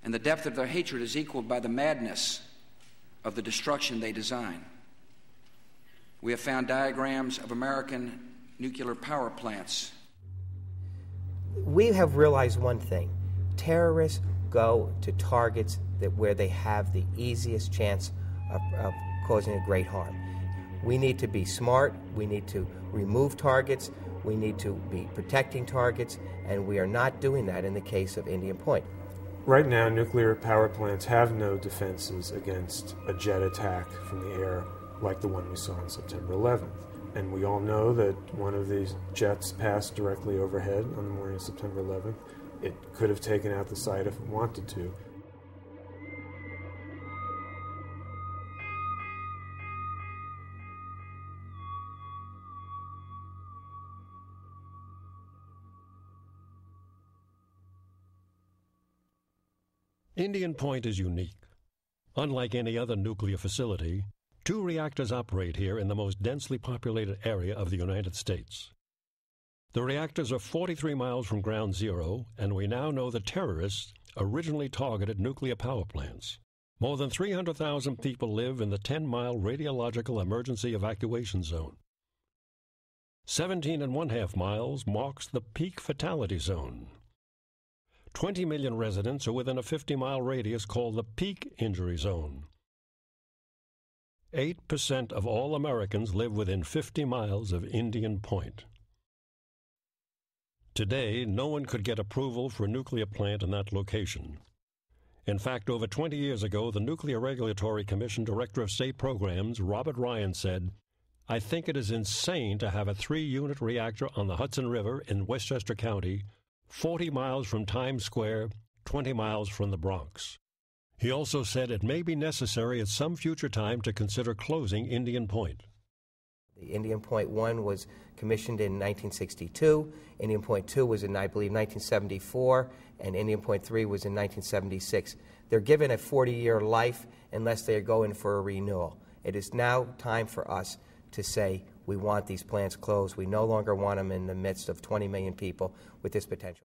And the depth of their hatred is equaled by the madness of the destruction they design. We have found diagrams of American nuclear power plants. We have realized one thing. Terrorists go to targets where they have the easiest chance of causing a great harm. We need to be smart. We need to remove targets. We need to be protecting targets, and we are not doing that in the case of Indian Point. Right now, nuclear power plants have no defenses against a jet attack from the air like the one we saw on September 11th. And we all know that one of these jets passed directly overhead on the morning of September 11th. It could have taken out the site if it wanted to. Indian Point is unique. Unlike any other nuclear facility, 2 reactors operate here in the most densely populated area of the United States. The reactors are 43 miles from ground zero, and we now know the terrorists originally targeted nuclear power plants. More than 300,000 people live in the 10-mile radiological emergency evacuation zone. 17.5 miles marks the peak fatality zone. 20 million residents are within a 50-mile radius called the peak injury zone. 8% of all Americans live within 50 miles of Indian Point. Today, no one could get approval for a nuclear plant in that location. In fact, over 20 years ago, the Nuclear Regulatory Commission Director of State Programs, Robert Ryan, said, "I think it is insane to have a 3-unit reactor on the Hudson River in Westchester County, 40 miles from Times Square, 20 miles from the Bronx." He also said it may be necessary at some future time to consider closing Indian Point. The Indian Point 1 was commissioned in 1962, Indian Point 2 was in, I believe, 1974, and Indian Point 3 was in 1976. They're given a 40-year life unless they go in for a renewal. It is now time for us to say we want these plants closed. We no longer want them in the midst of 20 million people with this potential.